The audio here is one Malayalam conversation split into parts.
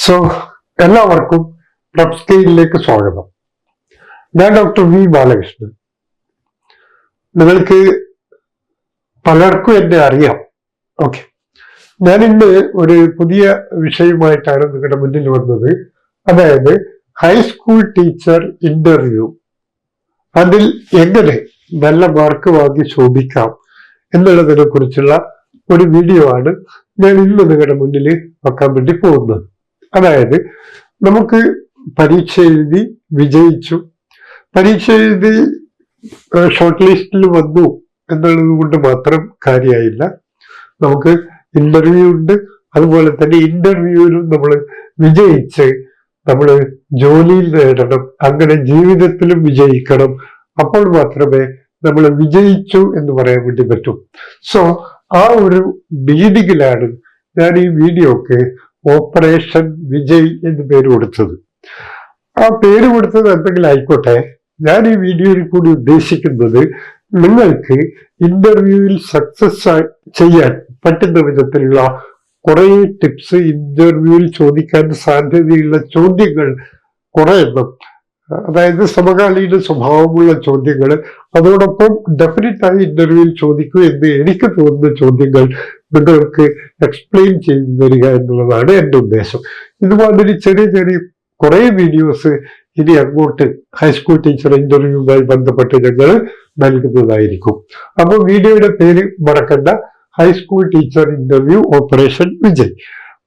സോ എല്ലാവർക്കും പ്രപ് സ്കെയിലിലേക്ക് സ്വാഗതം. ഞാൻ ഡോക്ടർ വി ബാലകൃഷ്ണൻ. നിങ്ങൾക്ക് പലർക്കും എന്നെ അറിയാം. ഓക്കെ, ഞാൻ ഇന്ന് ഒരു പുതിയ വിഷയമായിട്ടാണ് നിങ്ങളുടെ മുന്നിൽ വന്നത്. അതായത് ഹൈസ്കൂൾ ടീച്ചർ ഇന്റർവ്യൂ, അതിൽ എങ്ങനെ നല്ല മാർക്ക് വാങ്ങി ശോഭിക്കാം എന്നുള്ളതിനെ കുറിച്ചുള്ള ഒരു വീഡിയോ ആണ് ഞാൻ ഇന്ന് നിങ്ങളുടെ മുന്നിൽ വെക്കാൻ വേണ്ടി പോകുന്നത്. അതായത് നമുക്ക് പരീക്ഷ എഴുതി വിജയിച്ചു, പരീക്ഷ എഴുതി ഷോർട്ട് ലിസ്റ്റിൽ വന്നു എന്നുള്ളത് കൊണ്ട് മാത്രം കാര്യമായില്ല. നമുക്ക് ഇന്റർവ്യൂ ഉണ്ട്. അതുപോലെ തന്നെ ഇന്റർവ്യൂവിലും നമ്മൾ വിജയിച്ച് നമ്മൾ ജോലിയിൽ നേടണം, അങ്ങനെ ജീവിതത്തിലും വിജയിക്കണം. അപ്പോൾ മാത്രമേ നമ്മൾ വിജയിച്ചു എന്ന് പറയാൻ വേണ്ടി പറ്റൂ. സോ ആ ഒരു ബീഡിങ്ങിലാണ് ഞാൻ ഈ വീഡിയോക്ക് ഓപ്പറേഷൻ വിജയ് എന്ന് പേര് കൊടുത്തത്. ആ പേര് കൊടുത്തത് എന്തെങ്കിലും ആയിക്കോട്ടെ, ഞാൻ ഈ വീഡിയോയിൽ കൂടി ഉദ്ദേശിക്കുന്നത് നിങ്ങൾക്ക് ഇന്റർവ്യൂവിൽ സക്സസ് ചെയ്യാൻ പറ്റുന്ന വിധത്തിലുള്ള കുറെ ടിപ്സ്, ഇന്റർവ്യൂവിൽ ചോദിക്കാൻ സാധ്യതയുള്ള ചോദ്യങ്ങൾ കുറെ എണ്ണം, അതായത് സമകാലീന സ്വഭാവമുള്ള ചോദ്യങ്ങൾ, അതോടൊപ്പം ഡെഫിനറ്റായി ഇന്റർവ്യൂവിൽ ചോദിക്കൂ എന്ന് എനിക്ക് തോന്നുന്ന ചോദ്യങ്ങൾ നിങ്ങൾക്ക് എക്സ്പ്ലെയിൻ ചെയ്തു തരിക എന്നുള്ളതാണ് എൻ്റെ ഉദ്ദേശം. ഇതുമാതിരി ചെറിയ ചെറിയ കുറെ വീഡിയോസ് ഇനി അങ്ങോട്ട് ഹൈസ്കൂൾ ടീച്ചർ ഇന്റർവ്യൂവുമായി ബന്ധപ്പെട്ട് ഞങ്ങൾ നൽകുന്നതായിരിക്കും. അപ്പോൾ വീഡിയോയുടെ പേര് മറക്കണ്ട, high school teacher interview operation Vijay.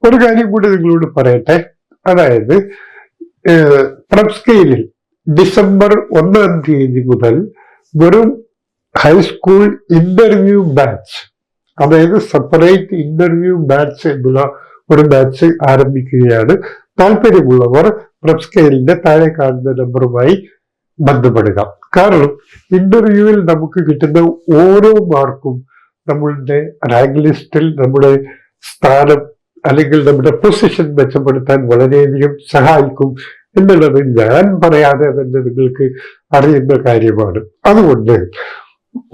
ഒരു കാര്യം കൂടി നിങ്ങളോട് പറയട്ടെ. അതായത് പ്രപ് സ്കെയിലിൽ ഡിസംബർ 1 തീയതി മുതൽ വെറും ഹൈസ്കൂൾ ഇന്റർവ്യൂ ബാച്ച്, അതായത് സെപ്പറേറ്റ് ഇന്റർവ്യൂ ബാച്ച് എന്നുള്ള ഒരു ബാച്ച് ആരംഭിക്കുകയാണ്. താല്പര്യമുള്ളവർ പ്രപ് സ്കെയിലിന്റെ താഴെ കാണുന്ന നമ്പറുമായി ബന്ധപ്പെടുക. കാരണം ഇന്റർവ്യൂവിൽ നമുക്ക് കിട്ടുന്ന ഓരോ മാർക്കും നമ്മളുടെ റാങ്ക് ലിസ്റ്റിൽ നമ്മുടെ സ്ഥാനം അല്ലെങ്കിൽ നമ്മുടെ പൊസിഷൻ മെച്ചപ്പെടുത്താൻ വളരെയധികം സഹായിക്കും എന്നുള്ളത് ഞാൻ പറയാതെ തന്നെ നിങ്ങൾക്ക് അറിയുന്ന കാര്യമാണ്. അതുകൊണ്ട്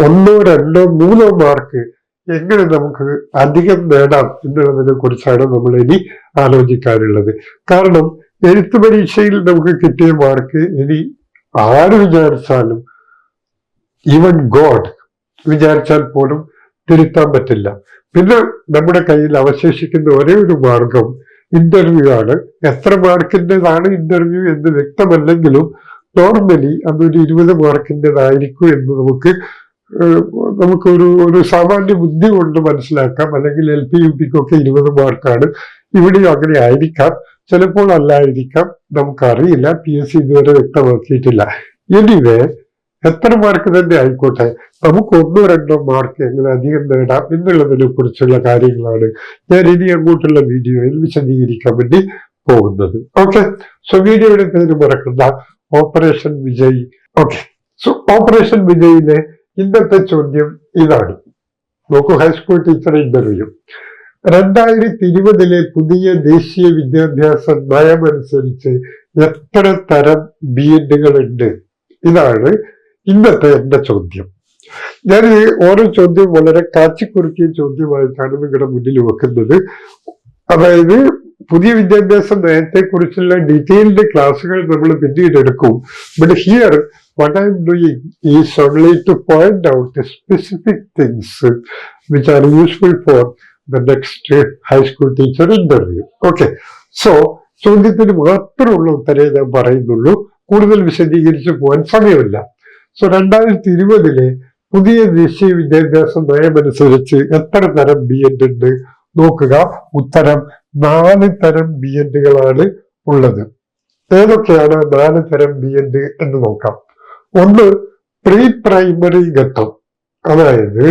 1, 2, 3 മാർക്ക് എങ്ങനെ നമുക്ക് അധികം നേടാം എന്നുള്ളതിനെ കുറിച്ചാണ് നമ്മൾ ഇനി ആലോചിക്കാനുള്ളത്. കാരണം എഴുത്ത് പരീക്ഷയിൽ നമുക്ക് കിട്ടിയ മാർക്ക് ഇനി ആര് വിചാരിച്ചാലും, ഈവൻ ഗോഡ് വിചാരിച്ചാൽ പോലും തിരുത്താൻ പറ്റില്ല. പിന്നെ നമ്മുടെ കയ്യിൽ അവശേഷിക്കുന്ന ഒരേ ഒരു മാർഗം ഇന്റർവ്യൂ ആണ്. എത്ര മാർക്കിൻ്റെതാണ് ഇന്റർവ്യൂ എന്ന് വ്യക്തമല്ലെങ്കിലും നോർമലി അതൊരു 20 മാർക്കിൻ്റെതായിരിക്കും എന്ന് നമുക്കൊരു സാമാന്യ ബുദ്ധി കൊണ്ട് മനസ്സിലാക്കാം. അല്ലെങ്കിൽ LP UPക്കൊക്കെ 20 മാർക്കാണ്. ഇവിടെയും അങ്ങനെ ആയിരിക്കാം, ചിലപ്പോൾ അല്ലായിരിക്കാം, നമുക്കറിയില്ല. PSC ഇതുവരെ വ്യക്തമാക്കിയിട്ടില്ല. എനിവേ എത്ര മാർക്ക് തന്നെ ആയിക്കോട്ടെ, നമുക്ക് 1, 2 മാർക്ക് എങ്ങനെ അധികം നേടാം എന്നുള്ളതിനെ കുറിച്ചുള്ള കാര്യങ്ങളാണ് ഞാൻ ഇനി അങ്ങോട്ടുള്ള വീഡിയോയിൽ വിശദീകരിക്കാൻ വേണ്ടി പോകുന്നത്. ഓക്കെ, സോ വീഡിയോയുടെ പേര് മറക്കണ്ട, operation Vijay. Okay, so operation വിജയിലെ ഇന്നത്തെ ചോദ്യം ഇതാണ്. നോക്കൂ, ഹൈസ്കൂൾ ടീച്ചർ ഇന്റർവ്യൂ 2020 പുതിയ ദേശീയ വിദ്യാഭ്യാസ നയമനുസരിച്ച് എത്ര തരം BEdകൾ ഉണ്ട്? ഇതാണ് ഇന്നത്തെ എന്റെ ചോദ്യം. ഞാൻ ഓരോ ചോദ്യം വളരെ കാച്ചിക്കുറുക്കിയ ചോദ്യമായിട്ടാണ് നിങ്ങളുടെ മുന്നിൽ വെക്കുന്നത്. അതായത് പുതിയ വിദ്യാഭ്യാസ നയത്തെ കുറിച്ചുള്ള ഡീറ്റെയിൽഡ് ക്ലാസ്സുകൾ നമ്മൾ പിന്നീട് എടുക്കും. But here what I am doing is only to point out the specific things which are useful for the next high school teacher interview. Okay, so ചോദ്യത്തിന് മാത്രമുള്ള ഉത്തരേ ഞാൻ പറയുന്നുള്ളൂ, കൂടുതൽ വിശദീകരിച്ച് പോകാൻ സമയമില്ല. സോ 2020 പുതിയ ദേശീയ വിദ്യാഭ്യാസ നയമനുസരിച്ച് എത്ര തരം BEd ഉണ്ട് നോക്കുക. ഉത്തരം 4 തരം BEdകളാണ് ഉള്ളത്. ഏതൊക്കെയാണ് 4 തരം BEd എന്ന് നോക്കാം. ഒന്ന്, പ്രീ പ്രൈമറി ഘട്ടം, അതായത്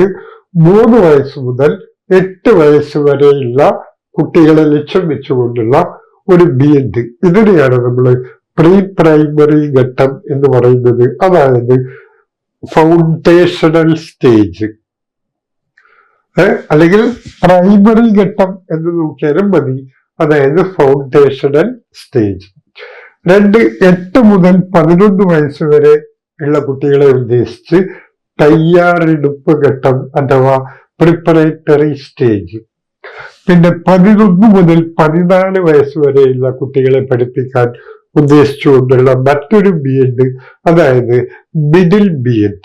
3 വയസ്സ് മുതൽ 8 വയസ്സ് വരെയുള്ള കുട്ടികളെ ലക്ഷ്യം വെച്ചുകൊണ്ടുള്ള ഒരു BEd. ഇതിനെയാണ് നമ്മൾ പ്രീ പ്രൈമറി ഘട്ടം എന്ന് പറയുന്നത്. അതായത് ഫൗണ്ടേഷണൽ സ്റ്റേജ്, അല്ലെങ്കിൽ പ്രൈമറി ഘട്ടം എന്ന് നോക്കിയാലും മതി. അതായത് ഫൗണ്ടേഷണൽ സ്റ്റേജ്. 2, 8 മുതൽ 11 വയസ്സ് വരെ ഉള്ള കുട്ടികളെ ഉദ്ദേശിച്ച് തയ്യാറെടുപ്പ് ഘട്ടം അഥവാ പ്രിപ്പറേറ്ററി സ്റ്റേജ്. പിന്നെ 11 മുതൽ 14 വയസ്സ് വരെയുള്ള കുട്ടികളെ പഠിപ്പിക്കാൻ ഉദ്ദേശിച്ചുകൊണ്ടുള്ള മറ്റൊരു BEd, അതായത് മിഡിൽ BEd.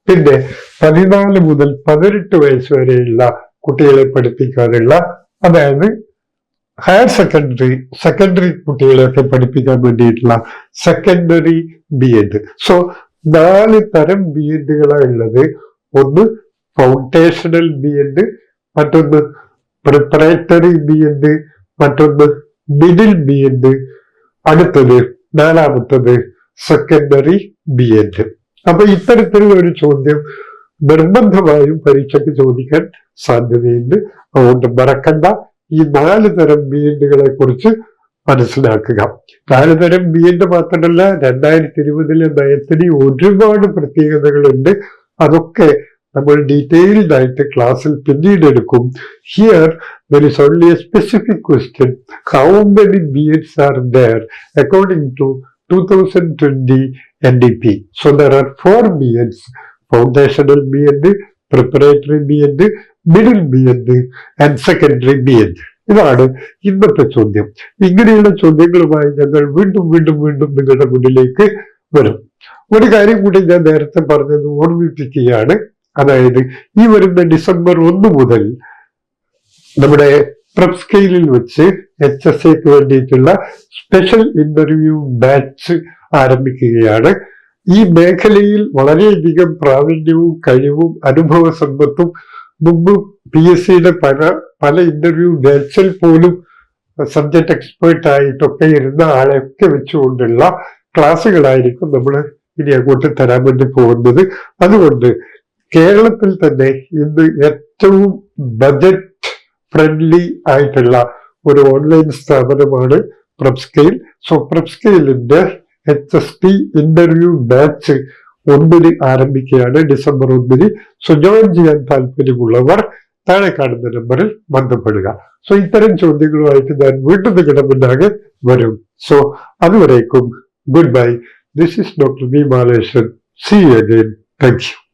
പിന്നെ 14 മുതൽ 18 വയസ്സ് വരെയുള്ള കുട്ടികളെ പഠിപ്പിക്കാനുള്ള, അതായത് ഹയർ സെക്കൻഡറി കുട്ടികളെയൊക്കെ പഠിപ്പിക്കാൻ വേണ്ടിയിട്ടുള്ള സെക്കൻഡറി BEd. സോ 4 തരം BEdകളാണ് ഉള്ളത്. ഒന്ന് ഫൗണ്ടേഷണൽ BEd, മറ്റൊന്ന് പ്രിപ്പറേറ്ററി BEd, മറ്റൊന്ന് മിഡിൽ BEd, അടുത്തത് 4മത്തത് സെക്കൻഡറി BEd. അപ്പൊ ഇത്തരത്തിലുള്ള ഒരു ചോദ്യം നിർബന്ധമായും പരീക്ഷയ്ക്ക് ചോദിക്കാൻ സാധ്യതയുണ്ട്. അതുകൊണ്ട് മറക്കണ്ട, ഈ 4 തരം BEdകളെ കുറിച്ച് മനസ്സിലാക്കുക. 4 തരം BEd മാത്രമല്ല, 2020 നയത്തിന് ഒരുപാട് പ്രത്യേകതകളുണ്ട്. അതൊക്കെ നമ്മൾ ഡീറ്റെയിൽഡ് ആയിട്ട് ക്ലാസ്സിൽ പിന്നീട് എടുക്കും. Here there is only a specific question: how many BEds are there according to 2020 NDP? So there are 4 BEds: foundational BEd, preparatory BEd, middle BEd and secondary BEd. ഇതാണ് ഇന്നത്തെ ചോദ്യം. ഇങ്ങനെയുള്ള ചോദ്യങ്ങളുമായി ഞങ്ങൾ വീണ്ടും നിങ്ങളുടെ മുന്നിലേക്ക് വരും. ഒരു കാര്യം കൂടി ഞാൻ നേരത്തെ പറഞ്ഞത് ഓർമ്മിപ്പിക്കുകയാണ്. അതായത് ഈ വരുന്ന ഡിസംബർ 1 മുതൽ നമ്മുടെ പ്രപ്പ് സ്കെയിലിൽ വെച്ച് HSAക്ക് വേണ്ടിയിട്ടുള്ള സ്പെഷ്യൽ ഇന്റർവ്യൂ ബാച്ച് ആരംഭിക്കുകയാണ്. ഈ മേഖലയിൽ വളരെയധികം പ്രാവീണ്യവും കഴിവും അനുഭവ സമ്പത്തും മുമ്പ് PSCയുടെ പല ഇന്റർവ്യൂ ബാച്ചിൽ പോലും സബ്ജക്ട് എക്സ്പേർട്ട് ആയിട്ടൊക്കെ ഇരുന്ന ആളെയൊക്കെ വെച്ചുകൊണ്ടുള്ള ക്ലാസ്സുകളായിരിക്കും നമ്മൾ ഇനി അങ്ങോട്ട് തരാൻ വേണ്ടി പോകുന്നത്. അതുകൊണ്ട് കേരളത്തിൽ തന്നെ ഇന്ന് ഏറ്റവും ബജറ്റ് ഫ്രണ്ട്ലി ആയിട്ടുള്ള ഒരു ഓൺലൈൻ സ്ഥാപനമാണ് പ്രപ്പ് സ്കെയിൽ. സോ പ്രപ്പ് സ്കെയിലിന്റെ HST ഇന്റർവ്യൂ ബാച്ച് 1 ആരംഭിക്കുകയാണ്, ഡിസംബർ 1. സോ ജോയിൻ ചെയ്യാൻ താല്പര്യമുള്ളവർ താഴെ കാണുന്ന നമ്പറിൽ ബന്ധപ്പെടുക. സോ ഇത്തരം ചോദ്യങ്ങളുമായിട്ട് ഞാൻ വീണ്ടും നിങ്ങളുടെ മുന്നാകെ വരും. സോ അതുവരേക്കും good bye. This is doctor B. Balakrishnan. See you again. Thank you.